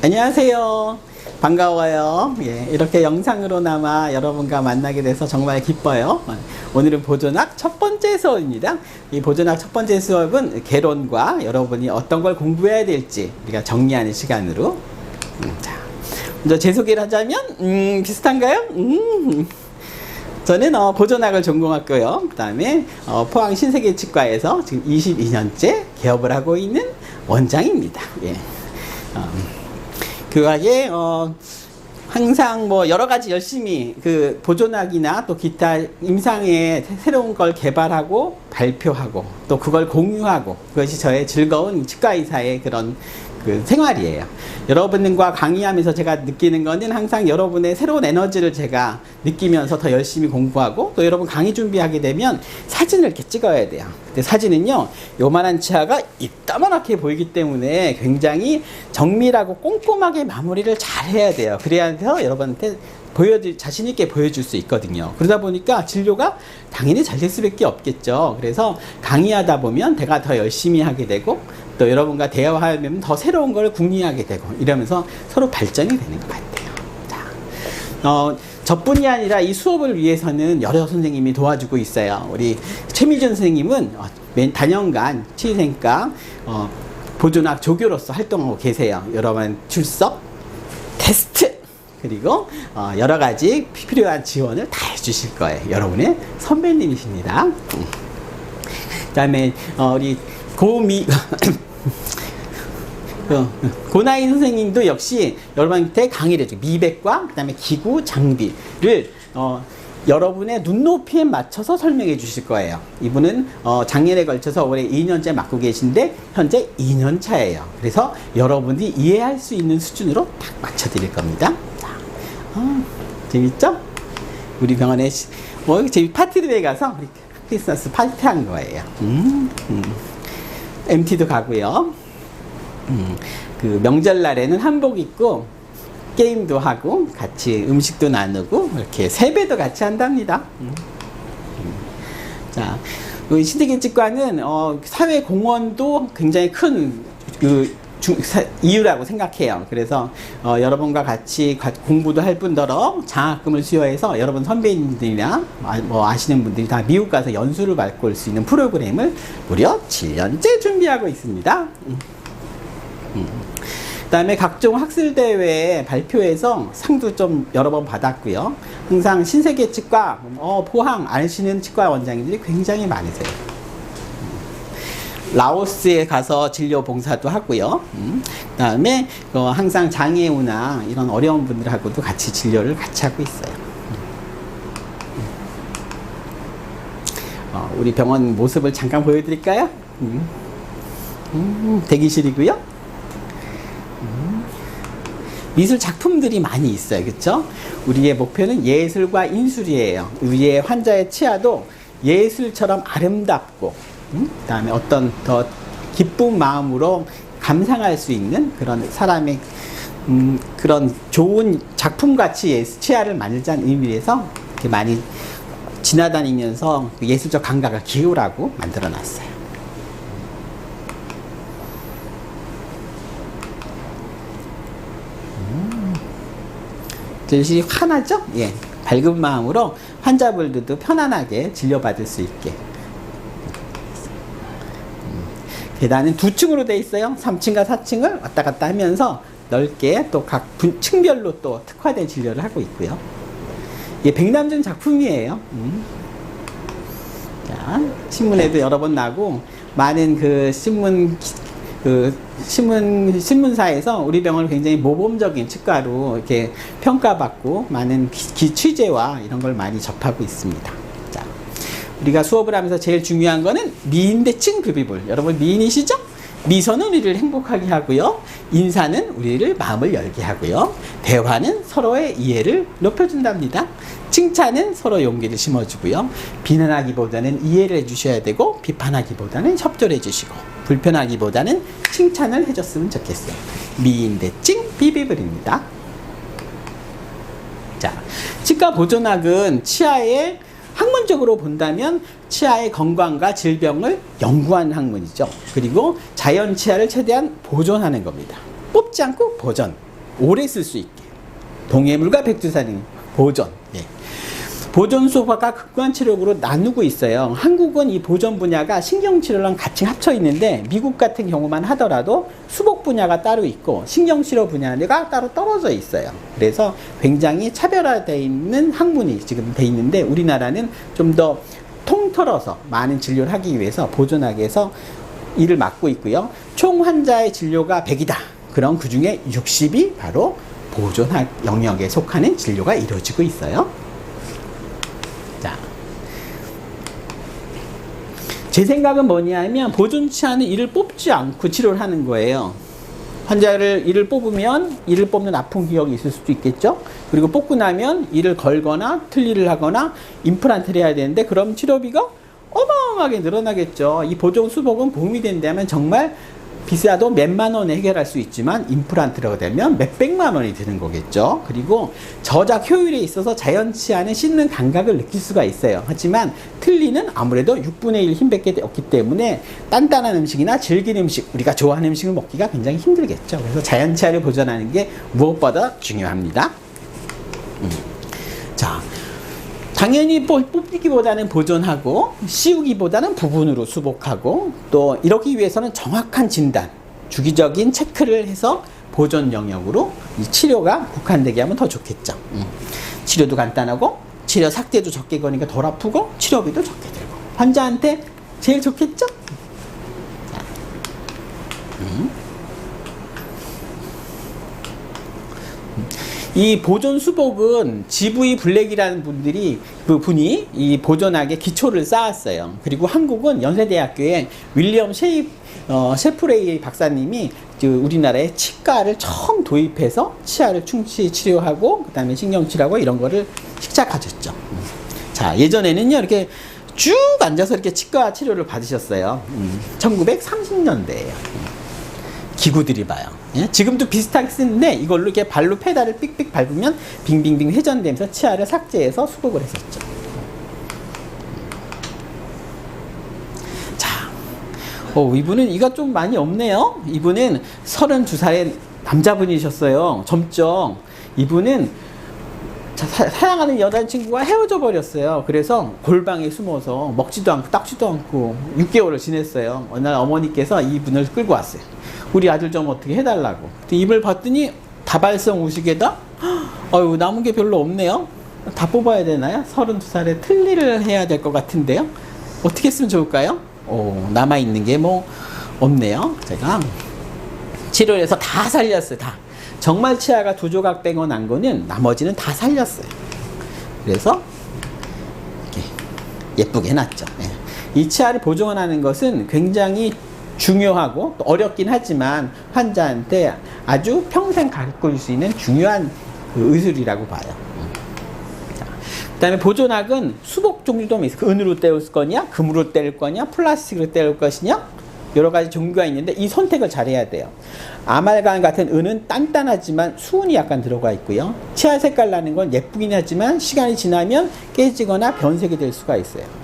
안녕하세요. 반가워요. 예, 이렇게 영상으로나마 여러분과 만나게 돼서 정말 기뻐요. 오늘은 보존학 첫 번째 수업입니다. 이 보존학 첫 번째 수업은 개론과 여러분이 어떤 걸 공부해야 될지 우리가 정리하는 시간으로. 자, 먼저 제 소개를 하자면, 비슷한가요? 저는 보존학을 전공했고요. 그 다음에 포항 신세계치과에서 지금 22년째 개업을 하고 있는 원장입니다. 예. 그 와중에 항상 뭐 여러 가지 열심히 그 보존학이나 또 기타 임상에 새로운 걸 개발하고 발표하고 또 그걸 공유하고, 그것이 저의 즐거운 치과의사의 그런 그 생활이에요. 여러분과 강의하면서 제가 느끼는 거는 항상 여러분의 새로운 에너지를 제가 느끼면서 더 열심히 공부하고, 또 여러분 강의 준비하게 되면 사진을 이렇게 찍어야 돼요. 근데 사진은요, 요만한 치아가 이따만하게 보이기 때문에 굉장히 정밀하고 꼼꼼하게 마무리를 잘 해야 돼요. 그래야 해서 여러분한테 자신있게 보여줄 수 있거든요. 그러다 보니까 진료가 당연히 잘 될 수밖에 없겠죠. 그래서 강의하다 보면 내가 더 열심히 하게 되고, 또 여러분과 대화하면 더 새로운 걸 궁리하게 되고, 이러면서 서로 발전이 되는 것 같아요. 자, 저뿐이 아니라 이 수업을 위해서는 여러 선생님이 도와주고 있어요. 우리 최미준 선생님은 단연간 치의생과 보존학 조교로서 활동하고 계세요. 여러분 출석, 테스트, 그리고 여러 가지 필요한 지원을 다 해주실 거예요. 여러분의 선배님이십니다. 그 다음에 우리 고나인 선생님도 역시 여러분한테 강의를 해줘요. 미백과 그 다음에 기구, 장비를 여러분의 눈높이에 맞춰서 설명해 주실 거예요. 이분은 작년에 걸쳐서 올해 2년째 맡고 계신데 현재 2년 차예요. 그래서 여러분이 이해할 수 있는 수준으로 딱 맞춰 드릴 겁니다. 자, 재밌죠? 우리 병원에 저희 파티룸에 가서 우리 크리스마스 파티 한 거예요. MT도 가고요. 그 명절날에는 한복 입고 게임도 하고 같이 음식도 나누고 이렇게 세배도 같이 한답니다. 자, 우리 신세계치과는 사회 공헌도 굉장히 큰 이유라고 생각해요. 그래서 여러분과 같이 공부도 할 뿐더러 장학금을 수여해서 여러분 선배님들이나 뭐 아시는 분들이 다 미국 가서 연수를 받고 올 수 있는 프로그램을 무려 7년째 준비하고 있습니다. 그 다음에 각종 학술대회 발표에서 상도 좀 여러 번 받았고요. 항상 신세계치과, 포항 아시는 치과 원장님들이 굉장히 많으세요. 라오스에 가서 진료 봉사도 하고요. 그 다음에 항상 장애우나 이런 어려운 분들하고도 같이 진료를 같이 하고 있어요. 우리 병원 모습을 잠깐 보여드릴까요? 대기실이고요. 미술 작품들이 많이 있어요. 그렇죠? 우리의 목표는 예술과 인술이에요. 우리의 환자의 치아도 예술처럼 아름답고, 그다음에 어떤 더 기쁜 마음으로 감상할 수 있는 그런 사람의 그런 좋은 작품같이 치아를 만들자는 의미에서 이렇게 많이 지나다니면서 예술적 감각을 기울라고 만들어 놨어요. 열심히 환하죠? 예. 밝은 마음으로 환자분들도 편안하게 진료받을 수 있게. 계단은 2층으로 되어 있어요. 3층과 4층을 왔다 갔다 하면서 넓게 또 각 층별로 또 특화된 진료를 하고 있고요. 이게 백남준 작품이에요. 자, 신문에도 여러 번 나고, 많은 그 신문사에서 우리 병원을 굉장히 모범적인 치과로 이렇게 평가받고 많은 취재와 이런 걸 많이 접하고 있습니다. 자, 우리가 수업을 하면서 제일 중요한 거는 미인대칭 비비불. 여러분 미인이시죠? 미소는 우리를 행복하게 하고요. 인사는 우리를 마음을 열게 하고요. 대화는 서로의 이해를 높여준답니다. 칭찬은 서로 용기를 심어주고요. 비난하기보다는 이해를 해주셔야 되고, 비판하기보다는 협조를 해주시고, 불편하기보다는 칭찬을 해줬으면 좋겠어요. 미인대칭 비비블입니다. 자, 치과 보존학은 치아의 학문적으로 본다면 치아의 건강과 질병을 연구하는 학문이죠. 그리고 자연 치아를 최대한 보존하는 겁니다. 뽑지 않고 보존. 오래 쓸 수 있게. 동해물과 백두산행 보존. 예. 보존 수업과 극관치료로 나누고 있어요. 한국은 이 보존 분야가 신경치료랑 같이 합쳐 있는데 미국 같은 경우만 하더라도 수복 분야가 따로 있고 신경치료 분야가 따로 떨어져 있어요. 그래서 굉장히 차별화되어 있는 학문이 지금 돼 있는데 우리나라는 좀 더 통틀어서 많은 진료를 하기 위해서 보존학에서 일을 맡고 있고요. 총 환자의 진료가 100이다. 그럼 그 중에 60이 바로 보존학 영역에 속하는 진료가 이루어지고 있어요. 자, 제 생각은 뭐냐면 보존치 않은 이를 뽑지 않고 치료를 하는 거예요. 환자를 이를 뽑으면 이를 뽑는 아픈 기억이 있을 수도 있겠죠. 그리고 뽑고 나면 이를 걸거나 틀니를 하거나 임플란트를 해야 되는데 그럼 치료비가 어마어마하게 늘어나겠죠. 이 보존 수복은 보험이 된다면 정말 비싸도 몇만 원에 해결할 수 있지만 임플란트라고 되면 몇백만 원이 드는 거겠죠. 그리고 저작 효율에 있어서 자연치 않은 씻는 감각을 느낄 수가 있어요. 하지만 틀니는 아무래도 6분의 1 힘밖에 없기 때문에 단단한 음식이나 질긴 음식, 우리가 좋아하는 음식을 먹기가 굉장히 힘들겠죠. 그래서 자연치아를 보존하는 게 무엇보다 중요합니다. 자, 당연히 뽑기보다는 보존하고 씌우기보다는 부분으로 수복하고 또 이러기 위해서는 정확한 진단, 주기적인 체크를 해서 보존 영역으로 이 치료가 국한되게 하면 더 좋겠죠. 치료도 간단하고 치료 삭제도 적게 거니까 덜 아프고 치료비도 적게 들고 환자한테 제일 좋겠죠? 이 보존 수복은 GV 블랙이라는 분이 이 보존학의 기초를 쌓았어요. 그리고 한국은 연세대학교에 윌리엄 셰프레이 박사님이 우리나라에 치과를 처음 도입해서 치아를 충치 치료하고 그 다음에 신경치료하고 이런 거를 시작하셨죠. 자, 예전에는요 이렇게 쭉 앉아서 이렇게 치과 치료를 받으셨어요. 1930년대에요. 기구들이 봐요. 예? 지금도 비슷하게 쓰는데 이걸로 이렇게 발로 페달을 삑삑 밟으면 빙빙빙 회전되면서 치아를 삭제해서 수복을 했었죠. 자, 이분은 이가 좀 많이 없네요. 이분은 32살의 남자분이셨어요. 젊죠. 이분은 사랑하는 여자친구가 헤어져 버렸어요. 그래서 골방에 숨어서 먹지도 않고 닦지도 않고 6개월을 지냈어요. 어느 날 어머니께서 이분을 끌고 왔어요. 우리 아들 좀 어떻게 해달라고. 입을 봤더니 다발성 우식에다 남은 게 별로 없네요. 다 뽑아야 되나요? 32살에 틀니를 해야 될 것 같은데요. 어떻게 했으면 좋을까요? 남아있는 게 뭐 없네요. 제가 치료를 해서 다 살렸어요. 다. 정말 치아가 2조각 빼고 난 거는 나머지는 다 살렸어요. 그래서 이렇게 예쁘게 해놨죠. 예. 이 치아를 보존하는 것은 굉장히 중요하고 또 어렵긴 하지만 환자한테 아주 평생 가르칠 수 있는 중요한 의술이라고 봐요. 그 다음에 보존학은 수복 종류도 있어요. 은으로 때울 거냐, 금으로 때울 거냐, 플라스틱으로 때울 것이냐, 여러 가지 종류가 있는데 이 선택을 잘해야 돼요. 아말감 같은 은은 단단하지만 수은이 약간 들어가 있고요. 치아 색깔 나는 건 예쁘긴 하지만 시간이 지나면 깨지거나 변색이 될 수가 있어요.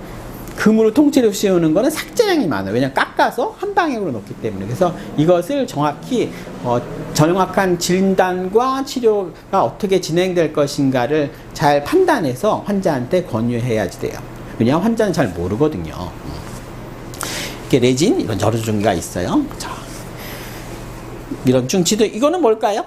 금으로 통째로 씌우는 거는 삭제량이 많아요. 왜냐하면 깎아서 한 방향으로 놓기 때문에. 그래서 이것을 정확히 정확한 진단과 치료가 어떻게 진행될 것인가를 잘 판단해서 환자한테 권유해야지 돼요. 왜냐하면 환자는 잘 모르거든요. 이렇게 레진 이런 여러 종류가 있어요. 자, 이런 충치도 이거는 뭘까요?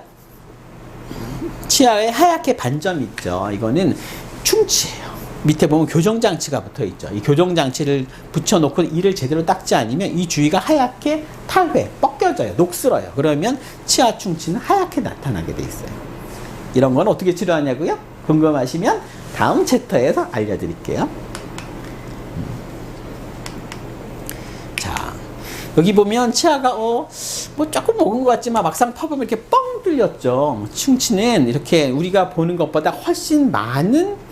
치아에 하얗게 반점이 있죠. 이거는 충치예요. 밑에 보면 교정장치가 붙어 있죠. 이 교정장치를 붙여놓고 이를 제대로 닦지 않으면 이 주위가 하얗게 탈회, 벗겨져요. 녹슬어요. 그러면 치아 충치는 하얗게 나타나게 돼 있어요. 이런 건 어떻게 치료하냐고요? 궁금하시면 다음 챕터에서 알려드릴게요. 자, 여기 보면 치아가 뭐 조금 먹은 것 같지만 막상 퍼보면 이렇게 뻥 뚫렸죠. 충치는 이렇게 우리가 보는 것보다 훨씬 많은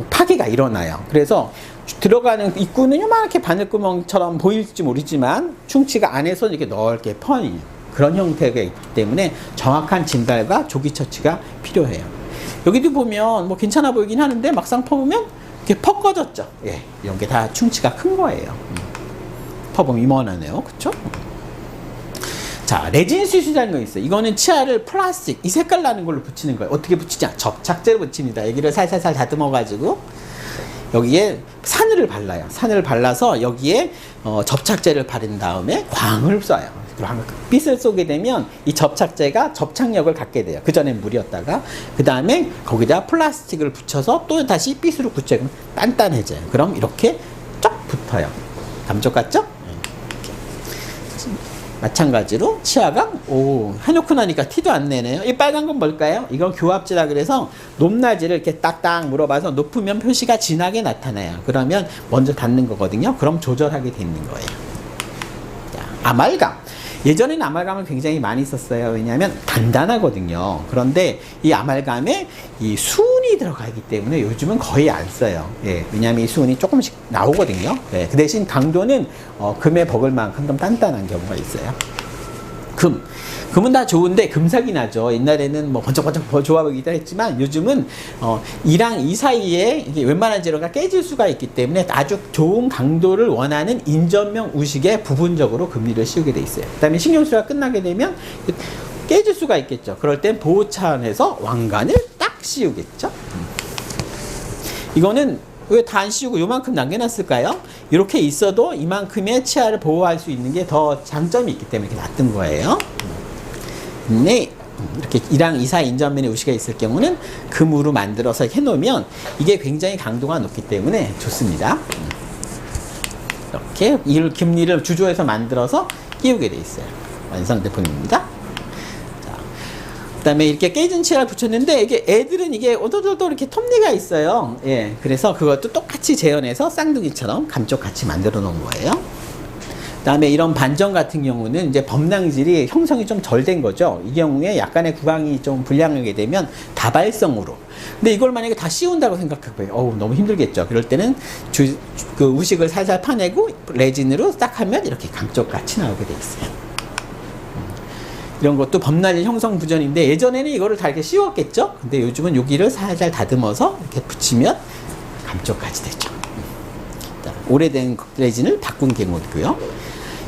파괴가 일어나요. 그래서 들어가는 입구는 요만하게 바늘구멍처럼 보일지 모르지만 충치가 안에서 이렇게 넓게 퍼있는 그런 형태가 있기 때문에 정확한 진단과 조기 처치가 필요해요. 여기도 보면 뭐 괜찮아 보이긴 하는데 막상 퍼보면 이렇게 퍽 꺼졌죠. 예, 이런 게 다 충치가 큰 거예요. 퍼보면 이만하네요. 그쵸? 자, 레진 시술이라는 거 있어요. 이거는 치아를 플라스틱, 이 색깔 나는 걸로 붙이는 거예요. 어떻게 붙이냐? 접착제로 붙입니다. 여기를 살살살 다듬어가지고 여기에 사늘을 발라요. 사늘을 발라서 여기에 접착제를 바른 다음에 광을 쏴요. 빛을 쏘게 되면 이 접착제가 접착력을 갖게 돼요. 그전엔 물이었다가 그 다음에 거기다 플라스틱을 붙여서 또 다시 빛으로 붙여요. 그럼 단단해져요. 그럼 이렇게 쫙 붙어요. 감쪽 같죠? 마찬가지로 치아가 해놓고 나니까 티도 안 내네요. 이 빨간 건 뭘까요? 이건 교합지라 그래서 높낮이를 이렇게 딱딱 물어봐서 높으면 표시가 진하게 나타나요. 그러면 먼저 닿는 거거든요. 그럼 조절하게 되는 거예요. 자, 아말감. 예전에는 아말감을 굉장히 많이 썼어요. 왜냐하면 단단하거든요. 그런데 이 아말감에 이 수은이 들어가 있기 때문에 요즘은 거의 안 써요. 예, 왜냐하면 이 수은이 조금씩 나오거든요. 예, 그 대신 강도는 금에 먹을 만큼 좀 단단한 경우가 있어요. 금은 다 좋은데 금사기 나죠. 옛날에는 뭐 번쩍번쩍 좋아 보이기도 했지만 요즘은 이랑 이 사이에 이게 웬만한 재료가 깨질 수가 있기 때문에 아주 좋은 강도를 원하는 인전명 우식에 부분적으로 금리를 씌우게 돼 있어요. 그 다음에 신경수가 끝나게 되면 깨질 수가 있겠죠. 그럴 땐 보호 차원에서 왕관을 딱 씌우겠죠. 이거는 왜 다 안 씌우고 요만큼 남겨놨을까요? 이렇게 있어도 이만큼의 치아를 보호할 수 있는 게 더 장점이 있기 때문에 이렇게 놔둔 거예요. 네, 이렇게 1항 2사 인전면에 우시가 있을 경우는 금으로 만들어서 해놓으면 이게 굉장히 강도가 높기 때문에 좋습니다. 이렇게 이 금리를 주조해서 만들어서 끼우게 돼 있어요. 완성제품입니다. 그 다음에 이렇게 깨진 치아를 붙였는데 이게 애들은 이게 오도도도 이렇게 톱니가 있어요. 예, 그래서 그것도 똑같이 재현해서 쌍둥이처럼 감쪽같이 만들어 놓은 거예요. 그 다음에 이런 반점 같은 경우는 이제 범낭질이 형성이 좀 덜 된 거죠. 이 경우에 약간의 구강이 좀 불량하게 되면 다발성으로. 근데 이걸 만약에 다 씌운다고 생각해봐요. 너무 힘들겠죠. 그럴 때는 그 우식을 살살 파내고 레진으로 딱 하면 이렇게 감쪽같이 나오게 돼 있어요. 이런 것도 범낭질 형성 부전인데 예전에는 이거를 다 이렇게 씌웠겠죠. 근데 요즘은 여기를 살살 다듬어서 이렇게 붙이면 감쪽같이 되죠. 오래된 레진을 바꾼 경우고요.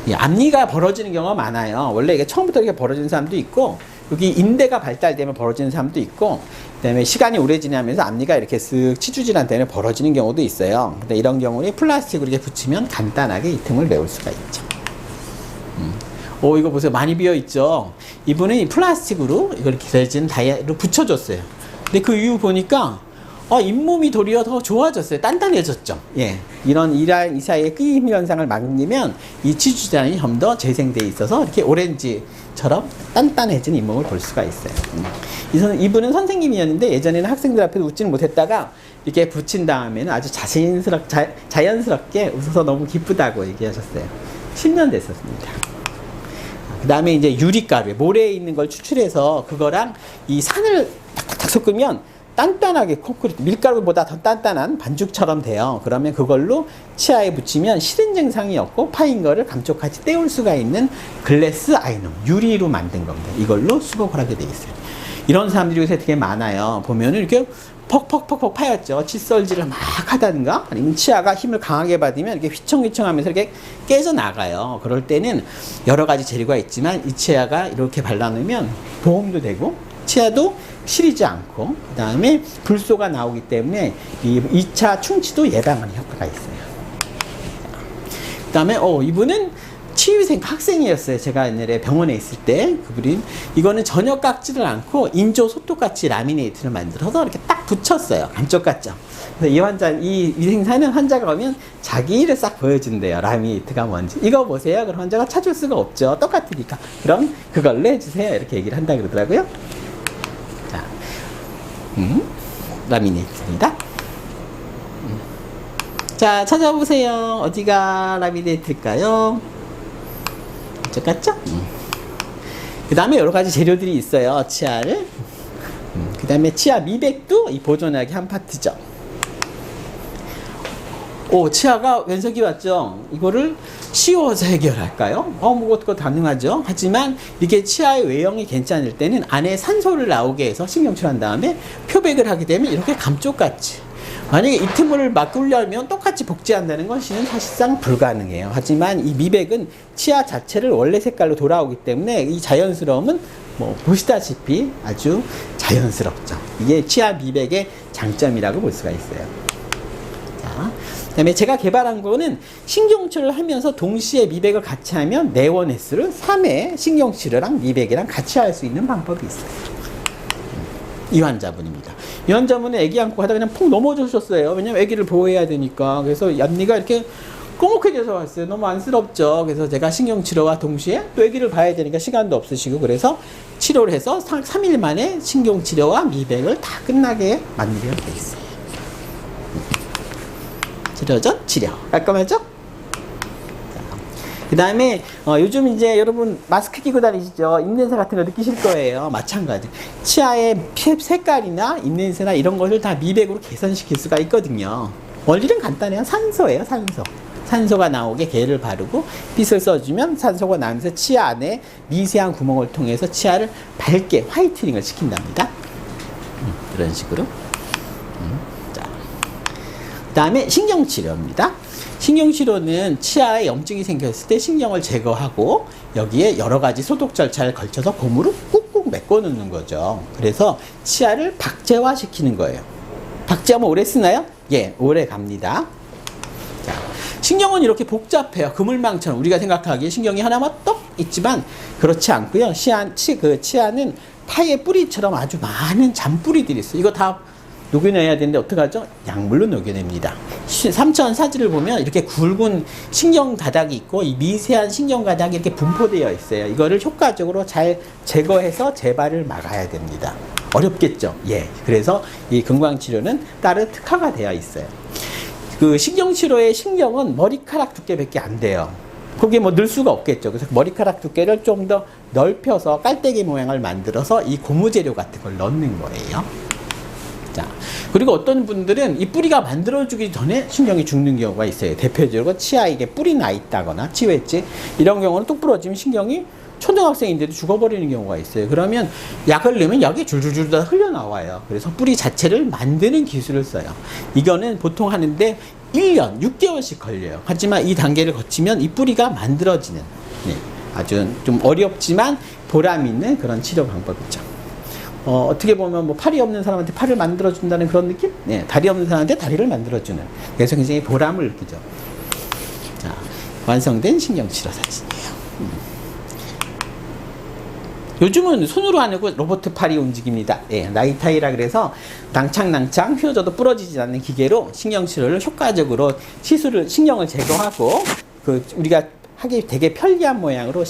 이 앞니가 벌어지는 경우가 많아요. 원래 이게 처음부터 이렇게 벌어지는 사람도 있고, 여기 인대가 발달되면 벌어지는 사람도 있고, 그다음에 시간이 오래 지나면서 앞니가 이렇게 쓱 치주질환 때문에 벌어지는 경우도 있어요. 근데 이런 경우는 플라스틱으로 이렇게 붙이면 간단하게 이 틈을 메울 수가 있죠. 이거 보세요. 많이 비어 있죠. 이분은 이 플라스틱으로 이걸 이렇게 레진 다이아로 붙여줬어요. 근데 그 이후 보니까 잇몸이 도리어 더 좋아졌어요. 단단해졌죠. 예. 이런 이 사이의 끼임 현상을 막으면 이 치주질환이 좀 더 재생돼 있어서 이렇게 오렌지처럼 단단해진 잇몸을 볼 수가 있어요. 이분은 선생님이었는데 예전에는 학생들 앞에서 웃지는 못했다가 이렇게 붙인 다음에는 아주 자연스럽게 웃어서 너무 기쁘다고 얘기하셨어요. 10년 됐었습니다. 그 다음에 이제 유리가루에 모래에 있는 걸 추출해서 그거랑 이 산을 탁탁탁 섞으면 단단하게 콘크리트, 밀가루보다 더 단단한 반죽처럼 돼요. 그러면 그걸로 치아에 붙이면 싫은 증상이 없고 파인 거를 감쪽같이 떼올 수가 있는 글래스 아이놈, 유리로 만든 겁니다. 이걸로 수복을 하게 돼 있어요. 이런 사람들이 요새 되게 많아요. 보면은 이렇게 퍽퍽퍽퍽 파였죠. 칫솔질을 막 하다든가 아니면 치아가 힘을 강하게 받으면 이렇게 휘청휘청하면서 이렇게 깨져 나가요. 그럴 때는 여러 가지 재료가 있지만 이 치아가 이렇게 발라놓으면 보험도 되고 치아도 시리지 않고 그 다음에 불소가 나오기 때문에 이 2차 충치도 예방하는 효과가 있어요. 그 다음에 이분은 치유생 학생이었어요. 제가 옛날에 병원에 있을 때 그분이 이거는 전혀 깎지를 않고 인조 소토같이 라미네이트를 만들어서 이렇게 딱 붙였어요. 감쪽 같죠. 그래서 이 위생사는 환자가 오면 자기 일을 싹 보여준대요. 라미네이트가 뭔지. 이거 보세요. 그럼 환자가 찾을 수가 없죠. 똑같으니까. 그럼 그걸로 해주세요. 이렇게 얘기를 한다 그러더라고요. 자, 라미네이트입니다. 자, 찾아보세요. 어디가 라미네이트일까요? 같죠? 그 다음에 여러 가지 재료들이 있어요. 치아를. 그 다음에 치아 미백도 이 보존하기 한 파트죠. 치아가 왼석이 왔죠. 이거를 씌워서 해결할까요? 뭐 그거 가능하죠. 하지만 이게 치아의 외형이 괜찮을 때는 안에 산소를 나오게 해서 신경치료한 다음에 표백을 하게 되면 이렇게 감쪽같이 만약에 이 틈을 막으려면 똑같이 복제한다는 것은 사실상 불가능해요. 하지만 이 미백은 치아 자체를 원래 색깔로 돌아오기 때문에 이 자연스러움은 뭐 보시다시피 아주 자연스럽죠. 이게 치아 미백의 장점이라고 볼 수가 있어요. 자, 그다음에 제가 개발한 거는 신경치료를 하면서 동시에 미백을 같이 하면 내원 횟수를 3회 신경치료랑 미백이랑 같이 할 수 있는 방법이 있어요. 이 환자분입니다. 이 환자분은 아기 안고 하다 그냥 푹 넘어지셨어요. 왜냐면 아기를 보호해야 되니까. 그래서 앞니가 이렇게 꼬목해져서 왔어요. 너무 안쓰럽죠. 그래서 제가 신경치료와 동시에 또 아기를 봐야 되니까 시간도 없으시고 그래서 치료를 해서 3일 만에 신경치료와 미백을 다 끝나게 만들게 돼 있어요. 치료 전 치료. 깔끔하죠? 그 다음에 요즘 이제 여러분 마스크 끼고 다니시죠? 입냄새 같은 거 느끼실 거예요. 마찬가지. 치아의 색깔이나 입냄새나 이런 것을 다 미백으로 개선시킬 수가 있거든요. 원리는 간단해요. 산소예요. 산소. 산소가 나오게 게를 바르고 빗을 써주면 산소가 나면서 치아 안에 미세한 구멍을 통해서 치아를 밝게 화이트닝을 시킨답니다. 이런 식으로. 자. 그 다음에 신경치료입니다. 신경치료는 치아에 염증이 생겼을 때 신경을 제거하고 여기에 여러 가지 소독 절차를 걸쳐서 고무로 꾹꾹 메꿔 놓는 거죠. 그래서 치아를 박제화시키는 거예요. 박제하면 오래 쓰나요? 예, 오래 갑니다. 자, 신경은 이렇게 복잡해요. 그물망처럼 우리가 생각하기에 신경이 하나만 떡 있지만 그렇지 않고요. 치아는 파의 뿌리처럼 아주 많은 잔뿌리들이 있어요. 이거 다 녹여내야 되는데 어떡하죠? 약물로 녹여냅니다. 3차 사진을 보면 이렇게 굵은 신경 가닥이 있고 이 미세한 신경 가닥이 이렇게 분포되어 있어요. 이거를 효과적으로 잘 제거해서 재발을 막아야 됩니다. 어렵겠죠? 예. 그래서 이 건강치료는 따로 특화가 되어 있어요. 그 신경치료의 신경은 머리카락 두께밖에 안 돼요. 거기에 뭐 넣을 수가 없겠죠. 그래서 머리카락 두께를 좀 더 넓혀서 깔때기 모양을 만들어서 이 고무재료 같은 걸 넣는 거예요. 자, 그리고 어떤 분들은 이 뿌리가 만들어지기 전에 신경이 죽는 경우가 있어요. 대표적으로 치아에 이게 뿌리 나 있다거나 치외지 이런 경우는 뚝 부러지면 신경이 초등학생인데도 죽어버리는 경우가 있어요. 그러면 약을 넣으면 약이 줄줄줄 다 흘러나와요. 그래서 뿌리 자체를 만드는 기술을 써요. 이거는 보통 하는데 1년, 6개월씩 걸려요. 하지만 이 단계를 거치면 이 뿌리가 만들어지는 아주 좀 어렵지만 보람 있는 그런 치료 방법이죠. 어떻게 보면 뭐 팔이 없는 사람한테 팔을 만들어준다는 그런 느낌? 네, 다리 없는 사람한테 다리를 만들어주는. 그래서 굉장히 보람을 느끼죠. 자, 완성된 신경치료 사진이에요. 요즘은 손으로 안 하고 로봇 팔이 움직입니다. 예, 나이타이라 그래서 낭창낭창 휘어져도 부러지지 않는 기계로 신경치료를 효과적으로 신경을 제거하고 우리가 하기 되게 편리한 모양으로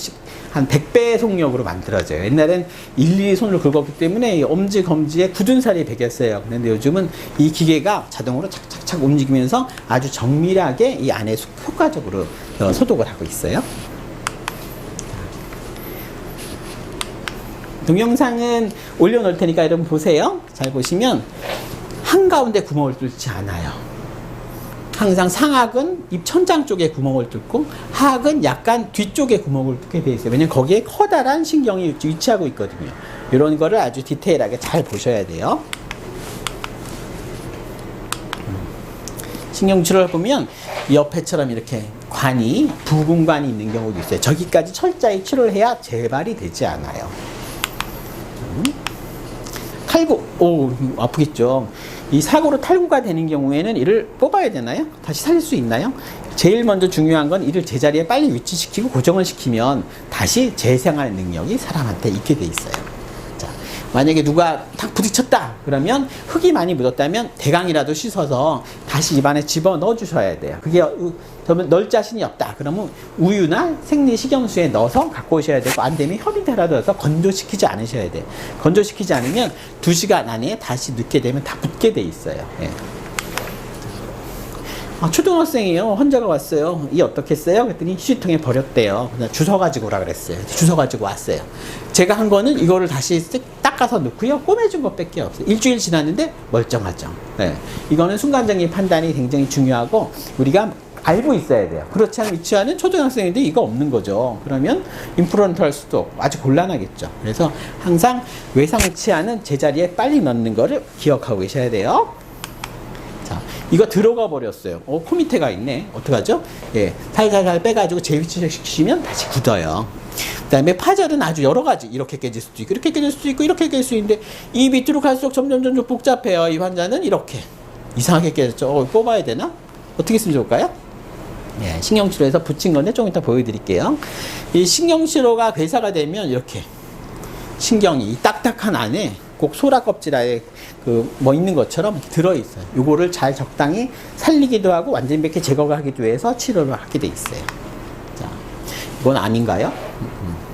한 100배 속력으로 만들어져요. 옛날엔 일일이 손을 긁었기 때문에 엄지, 검지에 굳은 살이 배겼어요. 그런데 요즘은 이 기계가 자동으로 착착착 움직이면서 아주 정밀하게 이 안에 효과적으로 소독을 하고 있어요. 동영상은 올려놓을 테니까 여러분 보세요. 잘 보시면 한가운데 구멍을 뚫지 않아요. 항상 상악은 입 천장 쪽에 구멍을 뚫고 하악은 약간 뒤쪽에 구멍을 뚫게 되어 있어요. 왜냐면 거기에 커다란 신경이 위치하고 있거든요. 이런 거를 아주 디테일하게 잘 보셔야 돼요. 신경치료를 보면 옆에처럼 이렇게 관이 부분관이 있는 경우도 있어요. 저기까지 철저히 치료를 해야 재발이 되지 않아요. 탈구, 아프겠죠. 이 사고로 탈구가 되는 경우에는 이를 뽑아야 되나요? 다시 살릴 수 있나요? 제일 먼저 중요한 건 이를 제자리에 빨리 위치시키고 고정을 시키면 다시 재생할 능력이 사람한테 있게 돼 있어요. 자, 만약에 누가 탁 부딪혔다 그러면 흙이 많이 묻었다면 대강이라도 씻어서 다시 입안에 집어 넣어 주셔야 돼요. 그게 넣을 자신이 없다 그러면 우유나 생리식염수에 넣어서 갖고 오셔야 되고, 안 되면 협의대라도 넣어서 건조시키지 않으셔야 돼요. 건조시키지 않으면 2시간 안에 다시 넣게 되면 다 붙게 돼 있어요. 예. 초등학생이에요. 환자가 왔어요. 이 어떻게 했어요? 그랬더니 휴지통에 버렸대요. 그냥 주워 가지고 오라 그랬어요. 주워 가지고 왔어요. 제가 한 거는 이거를 다시 닦아서 넣고요. 꼬매준 것밖에 없어요. 일주일 지났는데 멀쩡하죠. 네. 이거는 순간적인 판단이 굉장히 중요하고 우리가 알고 있어야 돼요. 그렇지 않은 위치하는 초등학생인데 이거 없는 거죠. 그러면 임플란트 할 수도 없고 아주 곤란하겠죠. 그래서 항상 외상 치아는 제자리에 빨리 넣는 거를 기억하고 계셔야 돼요. 자, 이거 들어가 버렸어요. 코 밑에가 있네. 어떡하죠? 예, 살살살 빼가지고 재위치시키면 다시 굳어요. 그 다음에 파절은 아주 여러 가지, 이렇게 깨질 수도 있고, 이렇게 깨질 수도 있고, 이렇게 깨질 수 있는데, 이 밑으로 갈수록 점점 복잡해요. 이 환자는 이렇게. 이상하게 깨졌죠. 뽑아야 되나? 어떻게 했으면 좋을까요? 예, 신경치료에서 붙인 건데, 좀 이따 보여드릴게요. 이 신경치료가 괴사가 되면 이렇게, 신경이 이 딱딱한 안에 꼭 소라 껍질에 뭐 있는 것처럼 들어있어요. 요거를 잘 적당히 살리기도 하고, 완전히 이렇게 제거하기도 해서 치료를 하게 돼 있어요. 자, 이건 암인가요?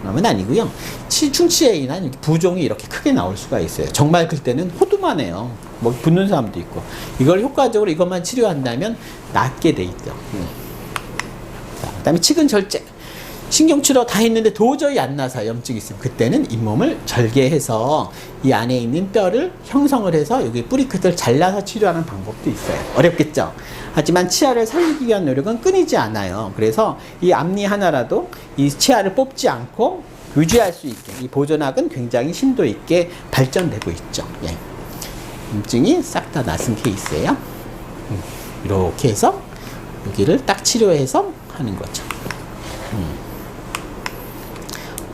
암은 아니고요. 충치에이나 부종이 이렇게 크게 나올 수가 있어요. 정말 그때는 호두만 해요. 뭐 붓는 사람도 있고. 이걸 효과적으로 이것만 치료한다면 낫게 돼 있죠. 자, 그다음에 치근 절제. 신경치료 다 했는데 도저히 안 나서 염증이 있으면 그때는 잇몸을 절개해서 이 안에 있는 뼈를 형성을 해서 여기 뿌리 끝을 잘라서 치료하는 방법도 있어요. 어렵겠죠? 하지만 치아를 살리기 위한 노력은 끊이지 않아요. 그래서 이 앞니 하나라도 이 치아를 뽑지 않고 유지할 수 있게 이 보존학은 굉장히 심도 있게 발전되고 있죠. 예. 염증이 싹 다 낫은 케이스예요. 이렇게 해서 여기를 딱 치료해서 하는 거죠.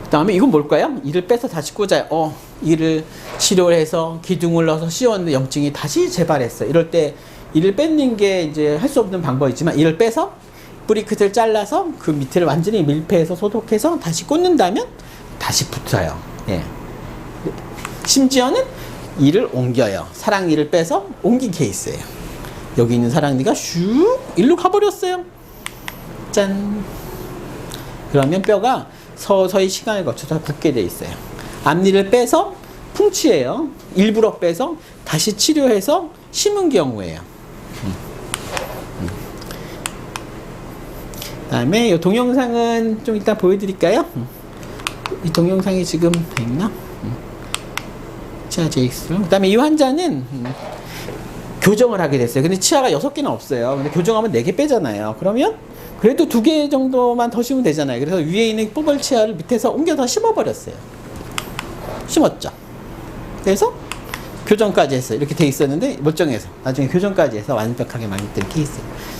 그 다음에 이건 뭘까요? 이를 빼서 다시 꽂아요. 이를 치료를 해서 기둥을 넣어서 씌웠는데 염증이 다시 재발했어요. 이럴 때 이를 뺏는 게 이제 할 수 없는 방법이지만 이를 빼서 뿌리 끝을 잘라서 그 밑을 완전히 밀폐해서 소독해서 다시 꽂는다면 다시 붙어요. 예. 심지어는 이를 옮겨요. 사랑니를 빼서 옮긴 케이스예요. 여기 있는 사랑니가 슉 일로 가버렸어요. 짠. 그러면 뼈가 서서히 시간을 거쳐서 굳게 돼 있어요. 앞니를 빼서 풍치예요. 일부러 빼서 다시 치료해서 심은 경우예요. 그다음에 이 동영상은 좀 이따 보여드릴까요? 이 동영상이 지금 있나? 치아 JX. 그다음에 이 환자는 교정을 하게 됐어요. 근데 치아가 6개는 없어요. 근데 교정하면 4개 빼잖아요. 그러면 그래도 2개 정도만 더 심으면 되잖아요. 그래서 위에 있는 뽑을 치아를 밑에서 옮겨서 심어버렸어요. 심었죠. 그래서 교정까지 했어요. 이렇게 돼 있었는데 멀쩡해서 나중에 교정까지 해서 완벽하게 만든 케이스.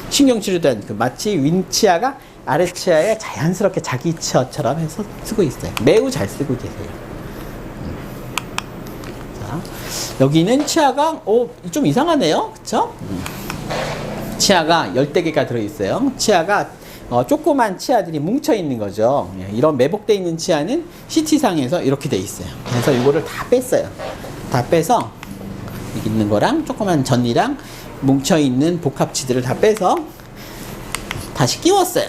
신경치료도 한 마치 윗치아가 아랫치아에 자연스럽게 자기 치아처럼 해서 쓰고 있어요. 매우 잘 쓰고 계세요. 자, 여기는 치아가 좀 이상하네요. 그쵸? 치아가 10개가 들어있어요. 치아가 조그만 치아들이 뭉쳐있는 거죠. 이런 매복되어 있는 치아는 CT상에서 이렇게 돼 있어요. 그래서 이거를 다 뺐어요. 다 빼서 여기 있는 거랑 조그만 전이랑 뭉쳐있는 복합치들을 다 빼서 다시 끼웠어요.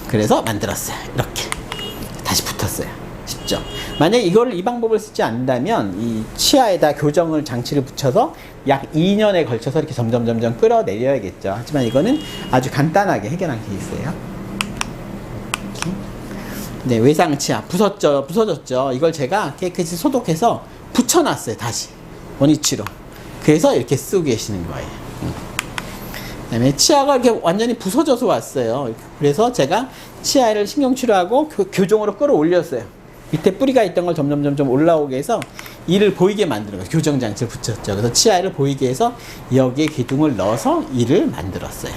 그래서 만들었어요. 이렇게 다시 붙었어요. 쉽죠? 만약에 이 방법을 쓰지 않는다면 이 치아에다 교정을 장치를 붙여서 약 2년에 걸쳐서 이렇게 점점 끌어내려야겠죠. 하지만 이거는 아주 간단하게 해결한 케이스예요. 네, 외상치아 부서졌죠. 이걸 제가 깨끗이 소독해서 붙여놨어요. 다시 원위치로. 그래서 이렇게 쓰고 계시는 거예요. 그다음에 치아가 이렇게 완전히 부서져서 왔어요. 그래서 제가 치아를 신경치료하고 교정으로 끌어올렸어요. 밑에 뿌리가 있던 걸 점점 올라오게 해서 이를 보이게 만드는 거예요. 교정장치를 붙였죠. 그래서 치아를 보이게 해서 여기에 기둥을 넣어서 이를 만들었어요.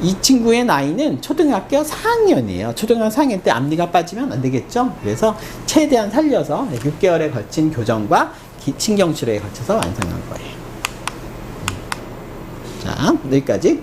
이 친구의 나이는 초등학교 4학년이에요. 초등학교 4학년 때 앞니가 빠지면 안 되겠죠. 그래서 최대한 살려서 6개월에 걸친 교정과 신경치료에 걸쳐서 완성한 거예요. 자, 여기까지.